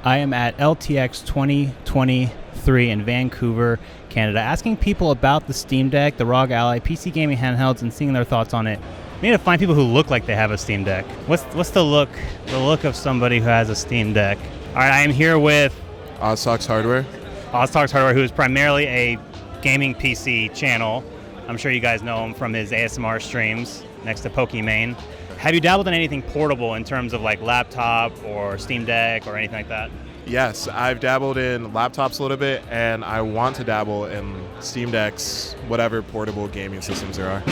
I am at LTX 2023 in Vancouver, Canada, asking people about the Steam Deck, the ROG Ally, PC gaming handhelds, and seeing their thoughts on it. We need to find people who look like they have a Steam Deck. What's the look of somebody who has a Steam Deck? All right, I am here with Oztalks Hardware. Oztalks Hardware, who is primarily a gaming PC channel. I'm sure you guys know him from his ASMR streams next to Pokimane. Have you dabbled in anything portable in terms of like laptop or Steam Deck or anything like that? Yes, I've dabbled in laptops a little bit, and I want to dabble in Steam Decks, whatever portable gaming systems there are.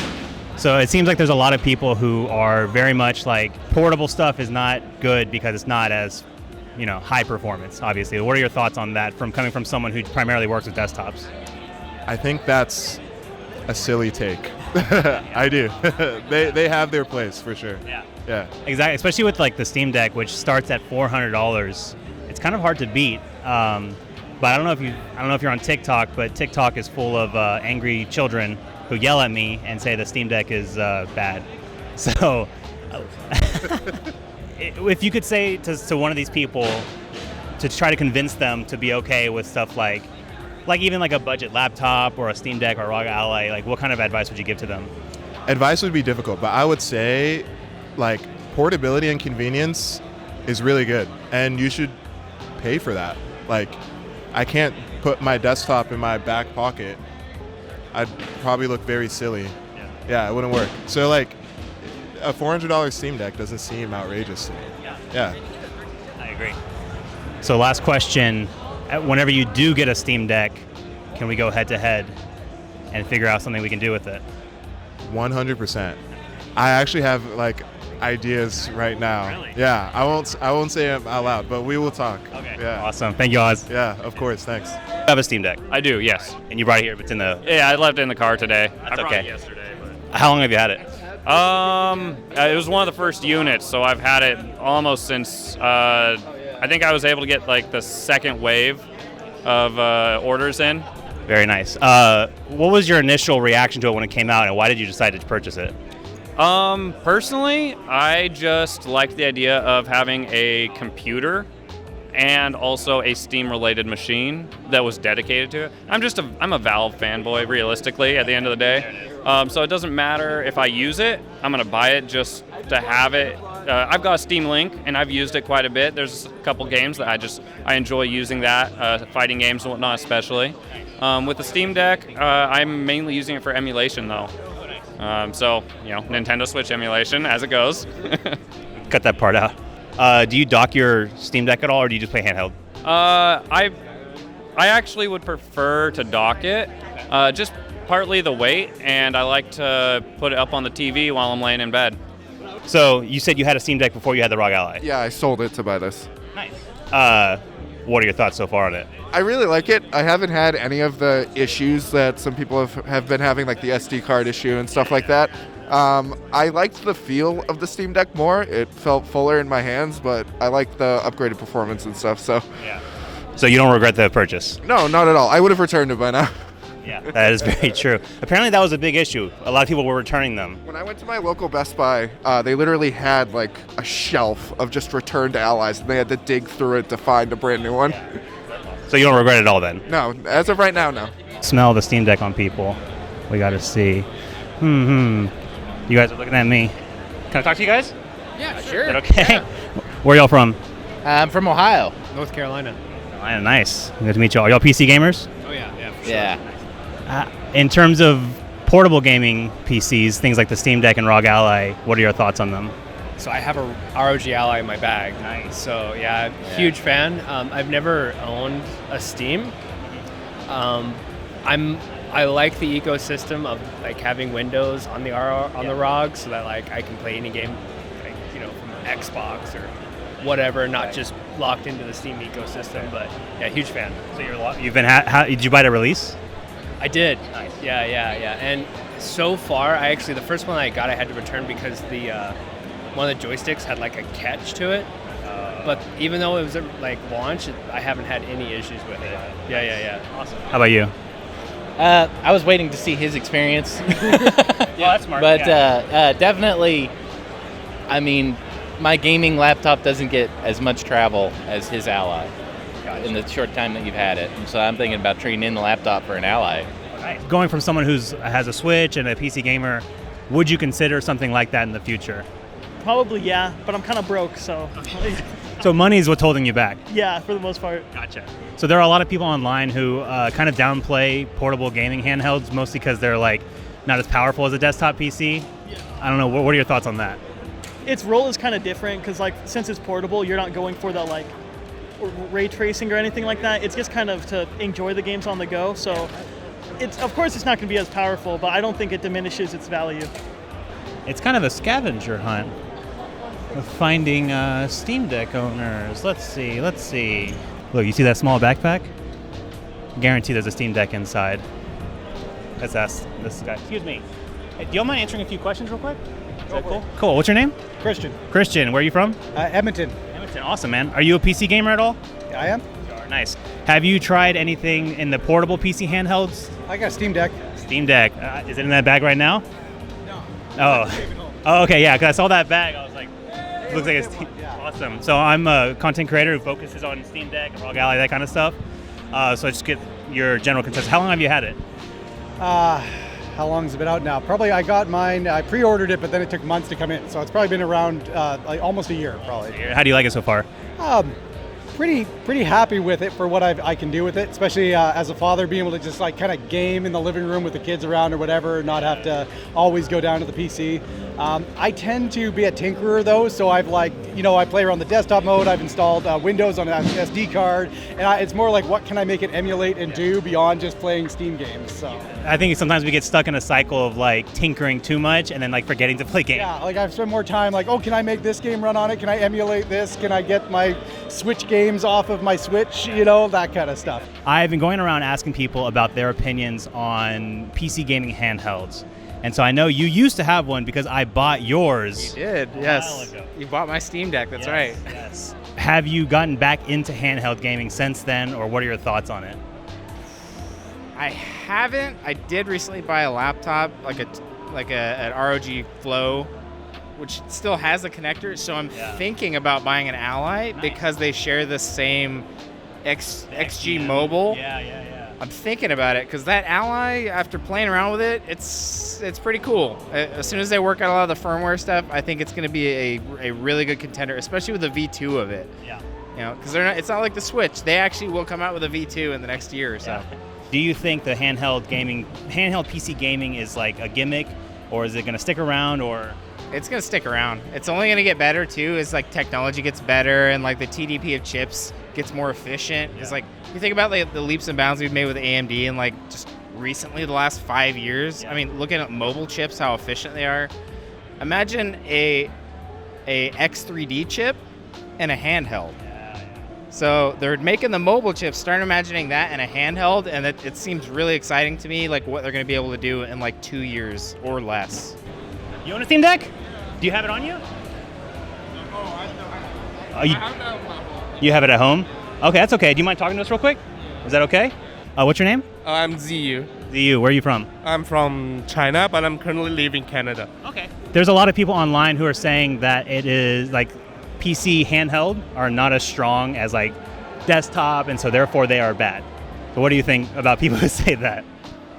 So it seems like there's a lot of people who are very much like portable stuff is not good because it's not as, high performance, obviously. What are your thoughts on that coming from someone who primarily works with desktops? I think that's a silly take. I do. They have their place for sure. Yeah. Exactly. Especially with like the Steam Deck, which starts at $400. It's kind of hard to beat. But I don't know if you're on TikTok, but TikTok is full of angry children who yell at me and say the Steam Deck is bad. So, if you could say to one of these people to try to convince them to be okay with stuff like even like a budget laptop or a Steam Deck or ROG Ally, like what kind of advice would you give to them? Advice would be difficult, but I would say like portability and convenience is really good, and you should pay for that. Like, I can't put my desktop in my back pocket. I'd probably look very silly. Yeah, it wouldn't work. So like a $400 Steam Deck doesn't seem outrageous to me. Yeah. I agree. So last question. Whenever you do get a Steam Deck, can we go head to head and figure out something we can do with it? 100%. I actually have like ideas right now. Really? Yeah, I won't say them out loud, but we will talk. Okay. Yeah. Awesome. Thank you, Oz. Yeah, of course. Thanks. You have a Steam Deck, I do, yes. and you brought it here. It's in the. Yeah, I left it in the car today. That's I brought okay. it yesterday. How long have you had it? It was one of the first units, so I've had it almost since. I think I was able to get like the second wave of orders in. Very nice. What was your initial reaction to it when it came out, and why did you decide to purchase it? Personally, I just liked the idea of having a computer and also a Steam-related machine that was dedicated to it. I'm a Valve fanboy, realistically, at the end of the day. So it doesn't matter if I use it. I'm going to buy it just to have it. I've got a Steam Link, and I've used it quite a bit. There's a couple games that I enjoy using that, fighting games and whatnot especially. With the Steam Deck, I'm mainly using it for emulation, though. So, Nintendo Switch emulation as it goes. Cut that part out. Do you dock your Steam Deck at all, or do you just play handheld? I actually would prefer to dock it, just partly the weight, and I like to put it up on the TV while I'm laying in bed. So you said you had a Steam Deck before you had the ROG Ally. Yeah, I sold it to buy this. Nice. What are your thoughts so far on it? I really like it. I haven't had any of the issues that some people have been having, like the SD card issue and stuff like that. I liked the feel of the Steam Deck more. It felt fuller in my hands, but I liked the upgraded performance and stuff. So, So you don't regret the purchase? no, not at all. I would have returned it by now. Yeah, that is very true. Apparently that was a big issue. A lot of people were returning them. When I went to my local Best Buy, they literally had like a shelf of just returned Allies, and they had to dig through it to find a brand new one. So you don't regret it all then? No, as of right now, no. Smell the Steam Deck on people. We got to see. You guys are looking at me. Can I talk to you guys? Yeah, Is sure. that okay? Yeah. Where y'all from? I'm from Ohio. North Carolina. Carolina, nice. Good to meet y'all. Are y'all PC gamers? Oh, yeah, for sure. Yeah. In terms of portable gaming PCs, things like the Steam Deck and ROG Ally, what are your thoughts on them? So I have a ROG Ally in my bag. Nice. So yeah, huge fan. I've never owned a Steam. I like the ecosystem of like having Windows on the the ROG, so that like I can play any game, like from Xbox or whatever, not just locked into the Steam ecosystem. But yeah, huge fan. So you've been did you buy the release? I did. Nice. Yeah. And so far, the first one I got, I had to return because the one of the joysticks had like a catch to it. But even though it was like launch, I haven't had any issues with it. Yeah. Awesome. How about you? I was waiting to see his experience. Yeah, that's smart. But definitely, I mean, my gaming laptop doesn't get as much travel as his Ally in the short time that you've had it. And so I'm thinking about trading in the laptop for an Ally. Going from someone who has a Switch and a PC gamer, would you consider something like that in the future? Probably, yeah, but I'm kind of broke, so. So money is what's holding you back? Yeah, for the most part. Gotcha. So there are a lot of people online who kind of downplay portable gaming handhelds, mostly because they're like not as powerful as a desktop PC. Yeah. I don't know, what are your thoughts on that? Its role is kind of different because, like, since it's portable, you're not going for the like ray tracing or anything like that. It's just kind of to enjoy the games on the go. So, of course, it's not going to be as powerful, but I don't think it diminishes its value. It's kind of a scavenger hunt of finding Steam Deck owners. Let's see. Look, you see that small backpack? Guarantee there's a Steam Deck inside. Let's ask this guy. Excuse me. Hey, do you mind answering a few questions real quick? Is that cool? Cool. What's your name? Christian. Christian. Where are you from? Edmonton. Edmonton. Awesome, man. Are you a PC gamer at all? I am. Nice. Have you tried anything in the portable PC handhelds? I got a Steam Deck. Steam Deck. Is it in that bag right now? No. Oh, okay, yeah, because I saw that bag. I was like, it looks like it's awesome. So I'm a content creator who focuses on Steam Deck, ROG Ally, that kind of stuff. So I just get your general consensus. How long have you had it? How long has it been out now? Probably I got mine, I pre-ordered it, but then it took months to come in. So it's probably been around like almost a year, probably. How do you like it so far? Pretty happy with it for what I can do with it, especially as a father, being able to just like kind of game in the living room with the kids around or whatever, not have to always go down to the PC. I tend to be a tinkerer though, so I've I play around the desktop mode. I've installed Windows on an SD card, and it's more like what can I make it emulate and do beyond just playing Steam games. So I think sometimes we get stuck in a cycle of like tinkering too much and then like forgetting to play games. Yeah, like I've spent more time like, oh, can I make this game run on it? Can I emulate this? Can I get my Switch games off of my Switch? That kind of stuff. I've been going around asking people about their opinions on PC gaming handhelds. And so I know you used to have one because I bought yours. You did, yes. You bought my Steam Deck, that's right. Yes. Have you gotten back into handheld gaming since then, or what are your thoughts on it? I haven't. I did recently buy a laptop, an ROG Flow, which still has a connector. So I'm thinking about buying an Ally because they share the same XG mobile. Yeah. I'm thinking about it because that Ally, after playing around with it, it's pretty cool. As soon as they work out a lot of the firmware stuff, I think it's going to be a really good contender, especially with the V2 of it. Yeah. Because it's not like the Switch. They actually will come out with a V2 in the next year or so. Yeah. Do you think the handheld PC gaming is like a gimmick, or is it going to stick around, or? It's going to stick around. It's only going to get better too as like technology gets better and like the TDP of chips gets more efficient. It's like you think about like the leaps and bounds we've made with AMD and like just recently the last 5 years. I mean, looking at mobile chips, how efficient they are. Imagine a X3D chip and a handheld. So they're making the mobile chips. Start imagining that and a handheld, and it seems really exciting to me, like what they're going to be able to do in like 2 years or less. You own a Steam Deck? Do you have it on you? You have it at home? Okay, that's okay. Do you mind talking to us real quick? Is that okay? What's your name? I'm Ziyu. Ziyu, where are you from? I'm from China, but I'm currently living in Canada. Okay. There's a lot of people online who are saying that it is like PC handheld are not as strong as like desktop, and so therefore they are bad. So what do you think about people who say that?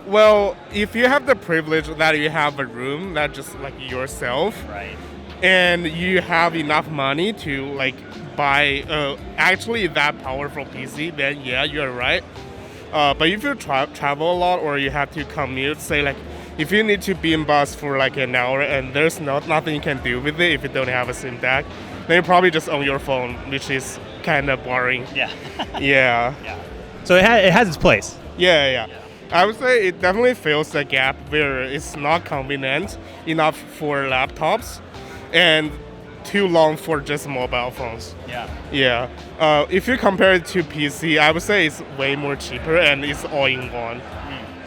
Well, if you have the privilege that you have a room that just like yourself, right, and you have enough money to like buy actually that powerful PC, then yeah, you're right. But if you travel a lot or you have to commute, say like if you need to be in bus for like an hour and there's nothing you can do with it if you don't have a Steam Deck, then you probably just own your phone, which is kind of boring. Yeah. Yeah. So it has its place. Yeah. I would say it definitely fills the gap where it's not convenient enough for laptops and too long for just mobile phones. Yeah. If you compare it to PC, I would say it's way more cheaper and it's all in one.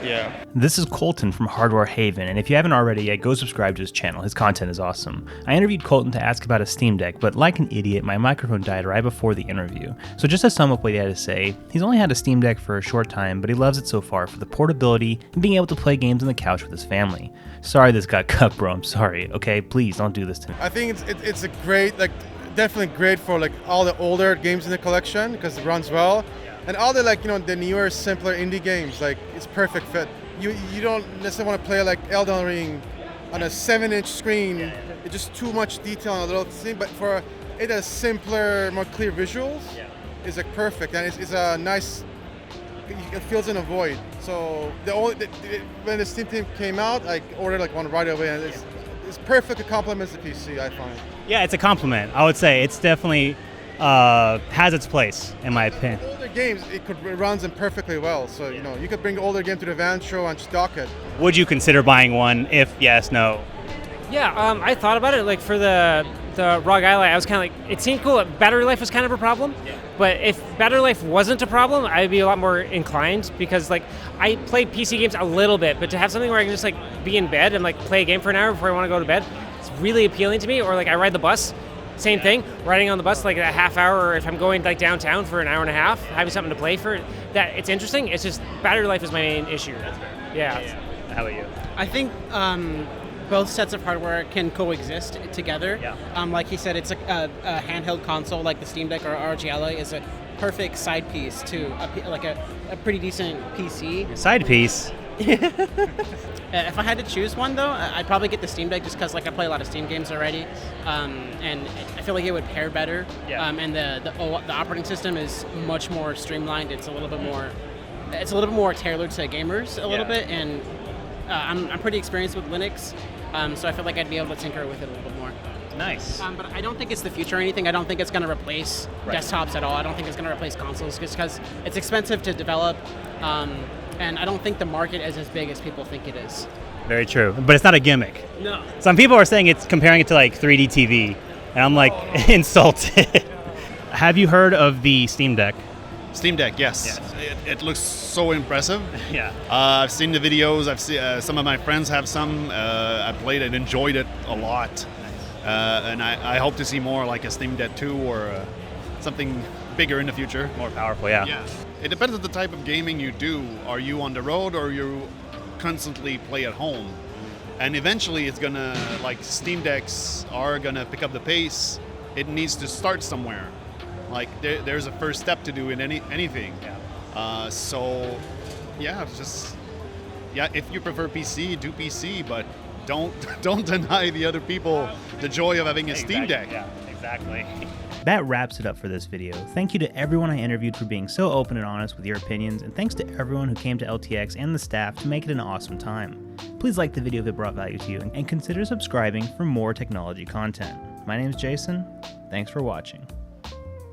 Yeah. This is Colton from Hardware Haven, and if you haven't already yet, go subscribe to his channel. His content is awesome. I interviewed Colton to ask about a Steam Deck, but like an idiot, my microphone died right before the interview. So just to sum up what he had to say, he's only had a Steam Deck for a short time, but he loves it so far for the portability and being able to play games on the couch with his family. Sorry this got cut, bro. I'm sorry. Okay, please don't do this to me. I think it's a great, like, definitely great for like all the older games in the collection because it runs well, and all the the newer, simpler indie games. Like it's perfect fit. You don't necessarily want to play like Elden Ring on a 7-inch screen. It's just too much detail on a little thing. But for it has simpler, more clear visuals. It's like perfect, and it's a nice. It fills in a void. So when the Steam team came out, I ordered like one right away, and it's perfect. It complements the PC, I find. Yeah, it's a compliment. I would say it's definitely has its place, in my opinion. Older games, it runs them perfectly well. So you could bring the older game to the van show and stock it. Would you consider buying one? If yes, no. Yeah, I thought about it. Like for the ROG Ally, I was kind of like, it seemed cool. Battery life was kind of a problem. Yeah. But if battery life wasn't a problem, I'd be a lot more inclined because like I play PC games a little bit, but to have something where I can just like be in bed and like play a game for an hour before I want to go to bed, it's really appealing to me. Or like I ride the bus, same thing, riding on the bus like a half hour, or if I'm going like downtown for an hour and a half, having something to play for that, it's interesting. It's just battery life is my main issue. Yeah. How about you? I think both sets of hardware can coexist together. Yeah. Like he said, it's a handheld console like the Steam Deck or ROG Ally is a perfect side piece to a pretty decent PC. Side piece? If I had to choose one though, I'd probably get the Steam Deck just because like I play a lot of Steam games already, and I feel like it would pair better. Yeah. And the operating system is much more streamlined. It's a little bit more tailored to gamers a little bit, and I'm pretty experienced with Linux, so I feel like I'd be able to tinker with it a little bit more. Nice. But I don't think it's the future or anything. I don't think it's going to replace desktops at all. I don't think it's going to replace consoles just because it's expensive to develop, and I don't think the market is as big as people think it is. Very true, but it's not a gimmick. No. Some people are saying it's comparing it to like 3D TV, and I'm like insulted. Have you heard of the Steam Deck? Steam Deck, yes. It looks so impressive. Yeah. I've seen the videos. I've seen some of my friends have some. I played it, enjoyed it a lot, and I hope to see more like a Steam Deck 2 or something bigger in the future. More powerful, yeah. Yeah. It depends on the type of gaming you do. Are you on the road or you constantly play at home? And eventually, it's gonna Steam Decks are gonna pick up the pace. It needs to start somewhere. Like there's a first step to do in anything. Yeah. So, yeah, if you prefer PC, do PC, but don't deny the other people the joy of having a Steam Deck. Yeah, exactly. That wraps it up for this video. Thank you to everyone I interviewed for being so open and honest with your opinions, and thanks to everyone who came to LTX and the staff to make it an awesome time. Please like the video if it brought value to you, and consider subscribing for more technology content. My name is Jason. Thanks for watching.